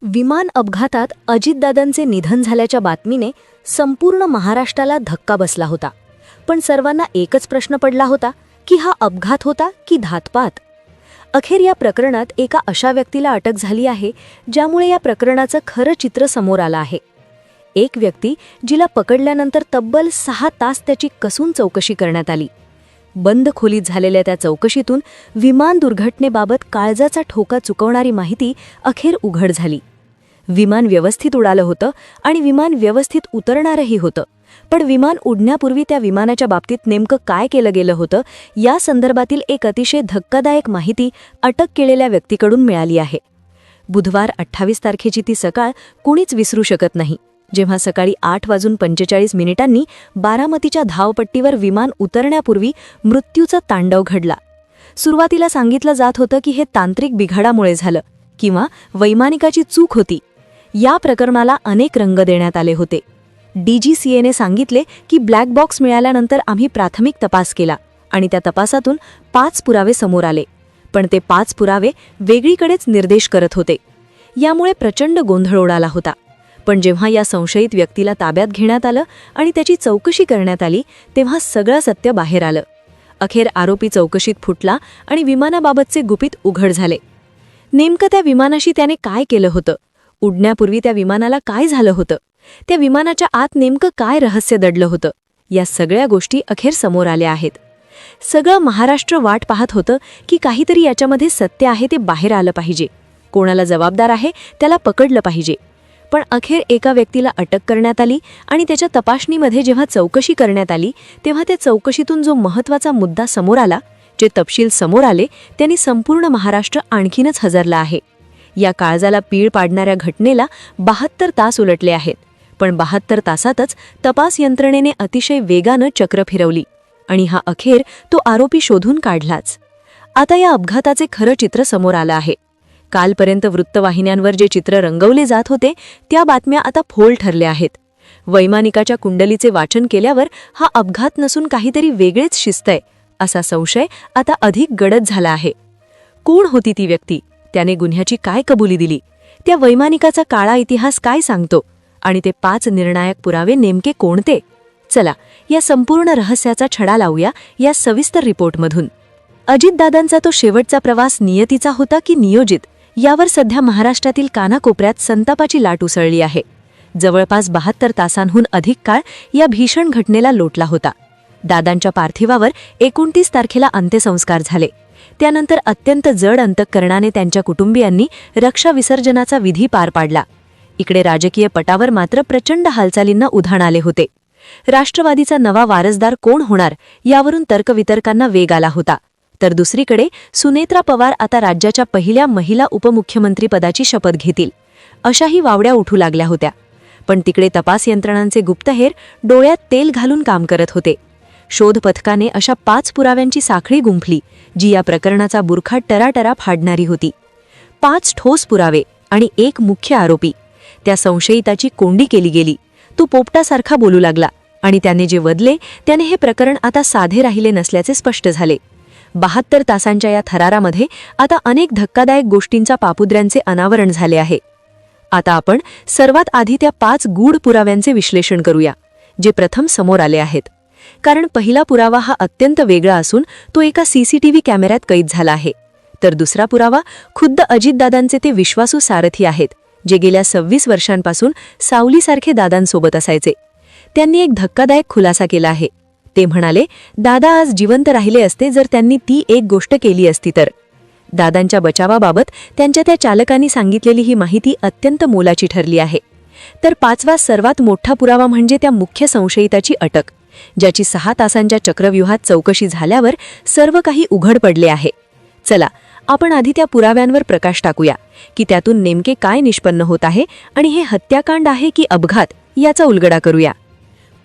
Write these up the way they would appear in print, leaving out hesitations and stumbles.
विमान अपघातात अजितदादांचे निधन झाल्याच्या बातमीने संपूर्ण महाराष्ट्राला धक्का बसला होता. पण सर्वांना एकच प्रश्न पडला होता की हा अपघात होता की घातपात. अखेर या प्रकरणात एका अशा व्यक्तीला अटक झाली आहे ज्यामुळे या प्रकरणाचं खरं चित्र समोर आलं आहे. एक व्यक्ती जिला पकडल्यानंतर तब्बल 6 तास त्याची कसून चौकशी करण्यात आली. बंद खोलीत झालेल्या त्या चौकशीतून विमान दुर्घटनेबाबत काळजाचा ठोका चुकवणारी माहिती अखेर उघड झाली. विमान व्यवस्थित उडालं होतं आणि विमान व्यवस्थित उतरणारही होतं, पण विमान उडण्यापूर्वी त्या विमानाच्या बाबतीत नेमकं काय केलं गेलं होतं या संदर्भातील एक अतिशय धक्कादायक माहिती अटक केलेल्या व्यक्तीकडून मिळाली आहे. बुधवार 28 तारखेची ती सकाळ कुणीच विसरू शकत नाही, जेव्हा सकाळी 8:45 बारामतीच्या धावपट्टीवर विमान उतरण्यापूर्वी मृत्यूचं तांडव घडला. सुरुवातीला सांगितलं जात होतं की हे तांत्रिक बिघाडामुळे झालं किंवा वैमानिकाची चूक होती. या प्रकरणाला अनेक रंग देण्यात आले होते. DGCAने सांगितले की ब्लॅक बॉक्स मिळाल्यानंतर आम्ही प्राथमिक तपास केला आणि त्या तपासातून 5 पुरावे समोर आले, पण ते 5 पुरावे वेगळीकडेच निर्देश करत होते. यामुळे प्रचंड गोंधळ उडाला होता. पण जेव्हा या संशयित व्यक्तीला ताब्यात घेण्यात आलं आणि त्याची चौकशी करण्यात आली तेव्हा सगळं सत्य बाहेर आलं. अखेर आरोपी चौकशीत फुटला आणि विमानाबाबतचे गुपित उघड झाले. नेमकं त्या विमानाशी त्याने काय केलं होतं, उडण्यापूर्वी त्या विमानाला काय झालं होतं, त्या विमानाच्या आत नेमकं काय रहस्य दडलं होतं, या सगळ्या गोष्टी अखेर समोर आल्या आहेत. सगळं महाराष्ट्र वाट पाहत होतं की काहीतरी याच्यामध्ये सत्य आहे ते बाहेर आलं पाहिजे, कोणाला जबाबदार आहे त्याला पकडलं पाहिजे. पण अखेर एका व्यक्तीला अटक करण्यात आली आणि त्याच्या तपासणीमध्ये जेव्हा चौकशी करण्यात आली तेव्हा त्या चौकशीतून जो महत्त्वाचा मुद्दा समोर आला, जे तपशील समोर आले, त्यांनी संपूर्ण महाराष्ट्र आणखीनच हजरला आहे. या काळजाला पीळ पाडणाऱ्या घटनेला 72 तास उलटले आहेत, पण 72 तासातच तपास यंत्रणेने अतिशय वेगानं चक्र फिरवली आणि हा अखेर तो आरोपी शोधून काढलाच. आता या अपघाताचे खरं चित्र समोर आलं आहे. कालपर्यंत वृत्तवाहिन्यांवर जे चित्र रंगवले जात होते त्या बातम्या आता फोल ठरल्या आहेत. वैमानिकाच्या कुंडलीचे वाचन केल्यावर हा अपघात नसून काहीतरी वेगळेच शिस्तय असा संशय आता अधिक गडद झाला आहे. कोण होती ती व्यक्ती, त्याने गुन्ह्याची काय कबुली दिली, त्या वैमानिकाचा काळा इतिहास काय सांगतो आणि ते 5 निर्णायक पुरावे नेमके कोणते? चला या संपूर्ण रहस्याचा छडा लावूया या सविस्तर रिपोर्टमधून. अजितदादांचा तो शेवटचा प्रवास नियतीचा होता की नियोजित, यावर सध्या महाराष्ट्रातील कानाकोपऱ्यात संतापाची लाट उसळली आहे. जवळपास 72 तासांहून अधिक काळ या भीषण घटनेला लोटला होता. दादांच्या पार्थिवावर 29 तारखेला अंत्यसंस्कार झाले. त्यानंतर अत्यंत जड अंतःकरणाने त्यांच्या कुटुंबियांनी रक्षा विसर्जनाचा विधी पार पाडला. इकडे राजकीय पटावर मात्र प्रचंड हालचालींना उधाण आले होते. राष्ट्रवादीचा नवा वारसदार कोण होणार यावरून तर्कवितर्कांना वेग आला होता. तर दुसरीकडे सुनेत्रा पवार आता राज्याच्या पहिल्या महिला उपमुख्यमंत्रीपदाची शपथ घेतील अशाही वावड्या उठू लागल्या होत्या. पण तिकडे तपास यंत्रणांचे गुप्तहेर डोळ्यात तेल घालून काम करत होते. शोध पथकाने अशा 5 पुराव्यांची साखळी गुंफली जी या प्रकरणाचा बुरखा टराटरा फाडणारी होती. 5 ठोस पुरावे आणि एक मुख्य आरोपी. त्या संशयिताची कोंडी केली गेली. तो पोपटासारखा बोलू लागला आणि त्याने जे वदले त्याने हे प्रकरण आता साधे राहिले नसल्याचे स्पष्ट झाले. 72 तासांच्या या थरारामध्ये आता अनेक धक्कादायक गोष्टींचा पापुद्र्यांचे अनावरण झाले आहे. आता आपण सर्वात आधी त्या 5 गूढ पुराव्यांचे विश्लेषण करूया जे प्रथम समोर आले आहेत. कारण पहिला पुरावा हा अत्यंत वेगळा असून तो एका CCTV कॅमेऱ्यात कैद झाला आहे. तर दुसरा पुरावा खुद्द अजितदादांचे ते विश्वासू सारथी आहेत जे गेल्या 26 वर्षांपासून सावलीसारखे दादांसोबत असायचे. त्यांनी एक धक्कादायक खुलासा केला आहे. ते म्हणाले, दादा आज जिवंत राहिले असते जर त्यांनी ती एक गोष्ट केली असती तर. दादांच्या बचावाबाबत त्यांच्या त्या चालकांनी सांगितलेली ही माहिती अत्यंत मोलाची ठरली आहे. तर 5वा सर्वात मोठा पुरावा म्हणजे त्या मुख्य संशयिताची अटक, ज्याची 6 तासांच्या चक्रव्यूहात चौकशी झाल्यावर सर्व काही उघड पडले आहे. चला आपण आधी त्या पुराव्यांवर प्रकाश टाकूया की त्यातून नेमके काय निष्पन्न होत आहे आणि हे हत्याकांड आहे की अपघात याचा उलगडा करूया.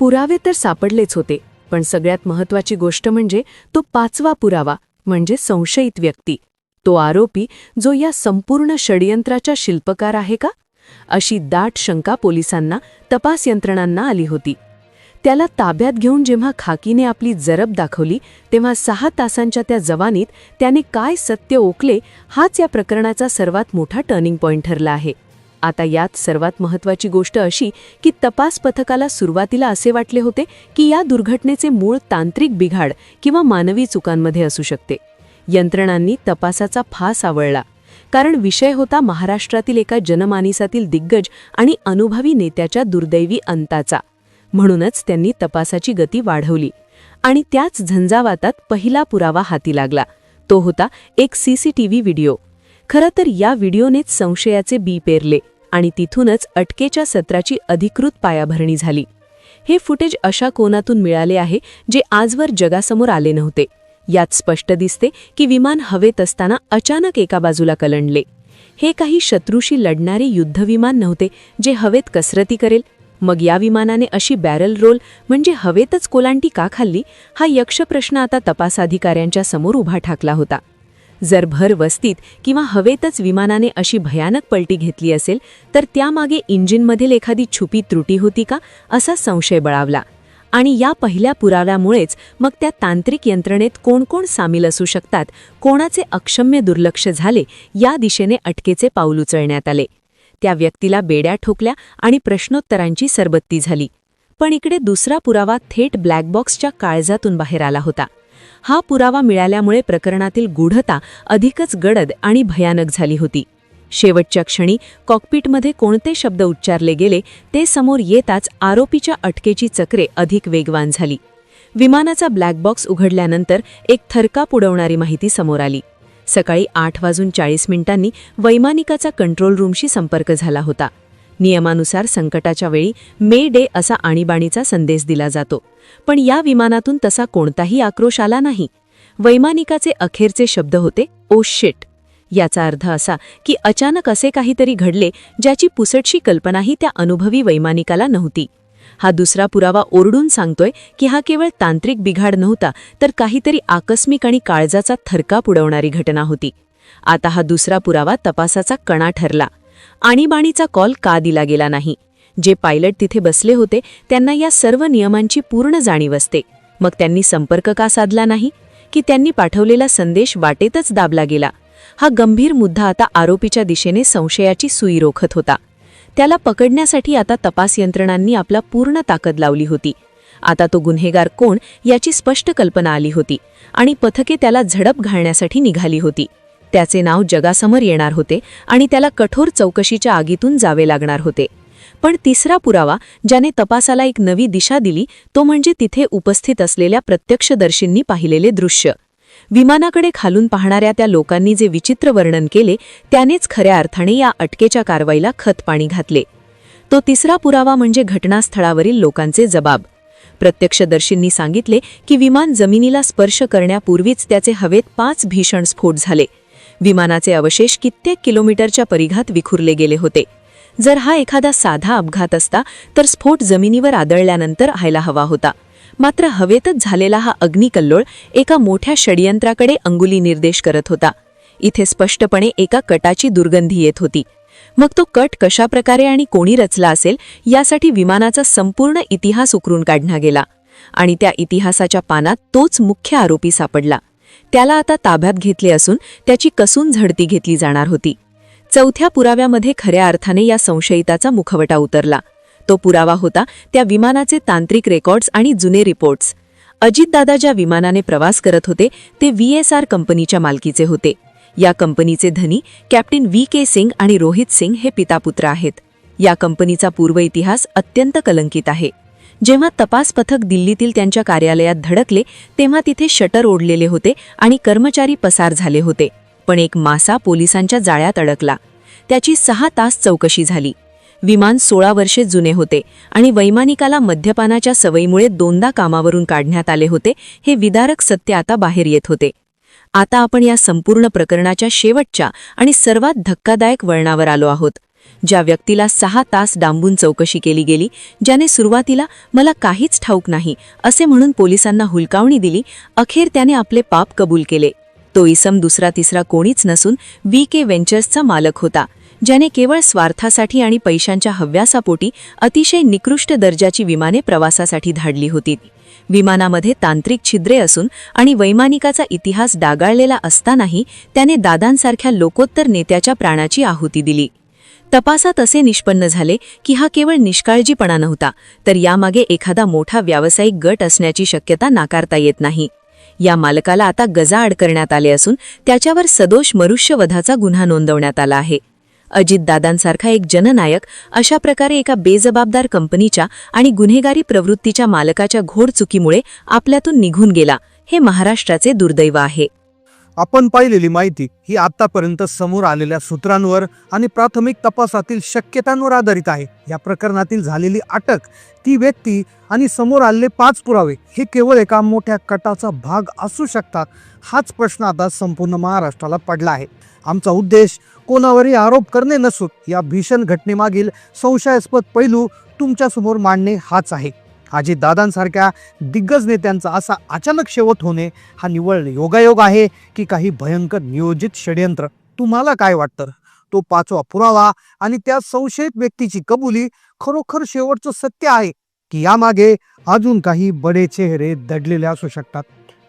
पुरावे तर सापडलेच होते, पण सगळ्यात महत्त्वाची गोष्ट म्हणजे तो 5वा पुरावा म्हणजे संशयित व्यक्ती, तो आरोपी जो या संपूर्ण षडयंत्राचा शिल्पकार आहे का, अशी दाट शंका पोलिसांना, तपास यंत्रणांना आली होती. त्याला ताब्यात घेऊन जेव्हा खाकीने आपली जरब दाखवली तेव्हा 6 तासांच्या त्या जवानीत त्याने काय सत्य ओकले हाच या प्रकरणाचा सर्वात मोठा टर्निंग पॉइंट ठरला आहे. आता यात सर्वात महत्त्वाची गोष्ट अशी की तपास पथकाला सुरुवातीला असे वाटले होते की या दुर्घटनेचे मूळ तांत्रिक बिघाड किंवा मानवी चुकांमध्ये असू शकते. यंत्रणांनी तपासाचा फास आवळला, कारण विषय होता महाराष्ट्रातील एका जनमानसातील दिग्गज आणि अनुभवी नेत्याच्या दुर्दैवी अंताचा. म्हणूनच त्यांनी तपासाची गती वाढवली आणि त्याच झंझावातात पहिला पुरावा हाती लागला. तो होता एक सीसीटीव्ही व्हिडिओ. खरं तर या व्हिडिओनेच संशयाचे बी पेरले आणि तिथूनच अटकेच्या सत्राची अधिकृत पायाभरणी झाली. हे फुटेज अशा कोनातून मिळाले आहे जे आजवर जगासमोर आले नव्हते. यात स्पष्ट दिसते की विमान हवेत असताना अचानक एका बाजूला कलंडले. हे काही शत्रूशी लढणारे युद्धविमान नव्हते जे हवेत कसरती करेल. मग या विमानाने अशी बॅरल रोल म्हणजे हवेतच कोलांटी का खाल्ली, हा यक्षप्रश्न आता तपास अधिकाऱ्यांच्या समोर उभा ठाकला होता. जर भर वस्तीत किंवा हवेतच विमानाने अशी भयानक पलटी घेतली असेल तर त्यामागे इंजिनमधील एखादी छुपी त्रुटी होती का, असा संशय बळावला. आणि या पहिल्या पुराव्यामुळेच मग त्या तांत्रिक यंत्रणेत कोण कोण सामील असू शकतात, कोणाचे अक्षम्य दुर्लक्ष झाले, या दिशेने अटकेचे पाऊल उचलण्यात आले. त्या व्यक्तीला बेड्या ठोकल्या आणि प्रश्नोत्तरांची सरबत्ती झाली. पण इकडे दुसरा पुरावा थेट ब्लॅक बॉक्सच्या काळजातून बाहेर आला होता. हा पुरावा मिळाल्यामुळे प्रकरणातील गूढता अधिकच गडद आणि भयानक झाली होती. शेवटच्या क्षणी कॉकपिटमध्ये कोणते शब्द उच्चारले गेले ते समोर येताच आरोपीच्या अटकेची चक्रे अधिक वेगवान झाली. विमानाचा ब्लॅक बॉक्स उघडल्यानंतर एक थरकाप उडवणारी माहिती समोर आली. सकाळी 8:40 वैमानिकाचा कंट्रोल रूमशी संपर्क झाला होता. नियमानुसार संकटाच्या वेळी मे डे असा आणीबाणीचा संदेश दिला जातो, पण या विमानातून तसा कोणताही आक्रोश आला नाही. वैमानिकाचे अखेरचे शब्द होते, ओ शिट. याचा अर्थ असा की अचानक असे काहीतरी घडले ज्याची पुसटशी कल्पनाही त्या अनुभवी वैमानिकाला नव्हती. हा दुसरा पुरावा ओरडून सांगतोय की हा केवळ तांत्रिक बिघाड नव्हता, तर काहीतरी आकस्मिक आणि काळजाचा थरकाप उडवणारी घटना होती. आता हा दुसरा पुरावा तपासाचा कणा ठरला. आणीबाणीचा कॉल का दिला गेला नाही? जे पायलट तिथे बसले होते त्यांना या सर्व नियमांची पूर्ण जाणीव असते. मग त्यांनी संपर्क का साधला नाही? की त्यांनी पाठवलेला संदेश वाटेतच दाबला गेला? हा गंभीर मुद्दा आता आरोपीच्या दिशेने संशयाची सुई रोखत होता. त्याला पकडण्यासाठी आता तपास यंत्रणांनी आपला पूर्ण ताकद लावली होती. आता तो गुन्हेगार कोण याची स्पष्ट कल्पना आली होती आणि पथके त्याला झडप घालण्यासाठी निघाली होती. त्याचे नाव जगासमोर येणार होते आणि त्याला कठोर चौकशीच्या आगीतून जावे लागणार होते. पण तिसरा पुरावा ज्याने तपासाला एक नवी दिशा दिली तो म्हणजे तिथे उपस्थित असलेल्या प्रत्यक्षदर्शींनी पाहिलेले दृश्य. विमानाकडे खालून पाहणाऱ्या त्या लोकांनी जे विचित्र वर्णन केले त्यानेच खऱ्या अर्थाने या अटकेच्या कारवाईला खतपाणी घातले. तो तिसरा पुरावा म्हणजे घटनास्थळावरील लोकांचे जबाब. प्रत्यक्षदर्शींनी सांगितले की विमान जमिनीला स्पर्श करण्यापूर्वीच त्याचे हवेत 5 भीषण स्फोट झाले. विमानाचे अवशेष कित्येक किलोमीटरच्या परिघात विखुरले गेले होते. जर हा एखादा साधा अपघात असता तर स्फोट जमिनीवर आदळल्यानंतर व्हायला हवा होता. मात्र हवेतच झालेला हा अग्निकल्लोळ एका मोठ्या षडयंत्राकडे अंगुली निर्देश करत होता. इथे स्पष्टपणे एका कटाची दुर्गंधी येत होती. मग तो कट कशाप्रकारे आणि कोणी रचला असेल यासाठी विमानाचा संपूर्ण इतिहास उकरून काढला गेला आणि त्या इतिहासाच्या पानात तोच मुख्य आरोपी सापडला. त्याला आता ताब्यात घेतले असून त्याची कसून झडती घेतली जाणार होती. चौथ्या पुराव्यामध्ये खऱ्या अर्थाने या संशयिताचा मुखवटा उतरला. तो पुरावा होता त्या विमानाचे तांत्रिक रेकॉर्ड्स आणि जुने रिपोर्ट्स. अजितदादा ज्या विमानाने प्रवास करत होते ते VSR कंपनीच्या मालकीचे होते. या कंपनीचे धनी कॅप्टन VK सिंग आणि रोहित सिंग हे पितापुत्र आहेत. या कंपनीचा पूर्व इतिहास अत्यंत कलंकित आहे. जेव्हा तपास पथक दिल्लीतील त्यांच्या कार्यालयात धडकले तेव्हा तिथे शटर ओढलेले होते आणि कर्मचारी पसार झाले होते. पण एक मासा पोलिसांच्या जाळ्यात अडकला. त्याची 6 तास चौकशी झाली. विमान 16 वर्षे जुने होते आणि वैमानिकाला मद्यपानाच्या सवयीमुळे 2दा कामावरून काढण्यात आले होते. हे विदारक सत्य आता बाहेर येत होते. आता आपण या संपूर्ण प्रकरणाच्या शेवटच्या आणि सर्वात धक्कादायक वळणावर आलो आहोत. ज्या व्यक्तीला 6 तास डांबून चौकशी केली गेली, ज्याने सुरुवातीला मला काहीच ठाऊक नाही असे म्हणून पोलिसांना हुलकावणी दिली, अखेर त्याने आपले पाप कबूल केले. तो इसम दुसरा तिसरा कोणीच नसून VK व्हेंचर्सचा मालक होता, ज्याने केवळ स्वार्थासाठी आणि पैशांच्या हव्यासापोटी अतिशय निकृष्ट दर्जाची विमाने प्रवासासाठी धाडली होती. विमानामध्ये तांत्रिक छिद्रे असून आणि वैमानिकाचा इतिहास डागाळलेला असतानाही त्याने दादांसारख्या लोकोत्तर नेत्याच्या प्राणाची आहुती दिली. तपासात असे निष्पन्न झाले की हा केवळ निष्काळजीपणा नव्हता, तर यामागे एखादा मोठा व्यावसायिक गट असण्याची शक्यता नाकारता येत नाही. या मालकाला आता गजाआड करण्यात आले असून त्याच्यावर सदोष मनुष्यवधाचा गुन्हा नोंदवण्यात आला आहे. अजितदादांसारखा एक जननायक अशा प्रकारे एका बेजबाबदार कंपनीच्या आणि गुन्हेगारी प्रवृत्तीच्या मालकाच्या घोर चुकीमुळे आपल्यातून निघून गेला, हे महाराष्ट्राचे दुर्दैव आहे. आपण पाहिलेली माहिती ही आतापर्यंत समोर आलेल्या सूत्रांवर आणि प्राथमिक तपासातील शक्यतांवर आधारित आहे. या प्रकरणातील झालेली अटक, ती व्यक्ती आणि समोर आलेले 5 पुरावे हे केवळ एका मोठ्या कटाचा भाग असू शकतात, हाच प्रश्न आता संपूर्ण महाराष्ट्राला पडला आहे. आमचा उद्देश कोणावरही आरोप करणे नसून या भीषण घटनेमागील संशयास्पद पैलू तुमच्यासमोर मांडणे हाच आहे. अजितदादांसारख्या दिग्गज नेत्यांचा असा अचानक शेवट होणे हा निव्वळ योगायोग आहे की काही भयंकर नियोजित षडयंत्र? तुम्हाला काय वाटतं? तो 5वा पुरावा आणि त्या संशयित व्यक्तीची कबुली खरोखर शेवटचं सत्य आहे की यामागे अजून काही बडे चेहरे दडलेले असू शकतात?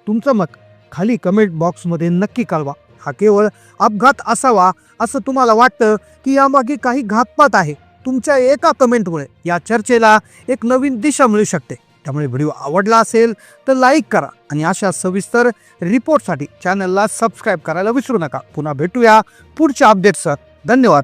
तुमचं मत खाली कमेंट बॉक्समध्ये नक्की कळवा. हा केवळ अपघात असावा असं तुम्हाला वाटतं की यामागे काही घातपात आहे? तुमच्या एका कमेंटमुळे या चर्चेला एक नवीन दिशा मिळू शकते. त्यामुळे व्हिडिओ आवडला असेल तर लाईक करा आणि अशा सविस्तर रिपोर्टसाठी चॅनलला सबस्क्राईब करायला विसरू नका. पुन्हा भेटूया पुढच्या अपडेट्सवर. धन्यवाद.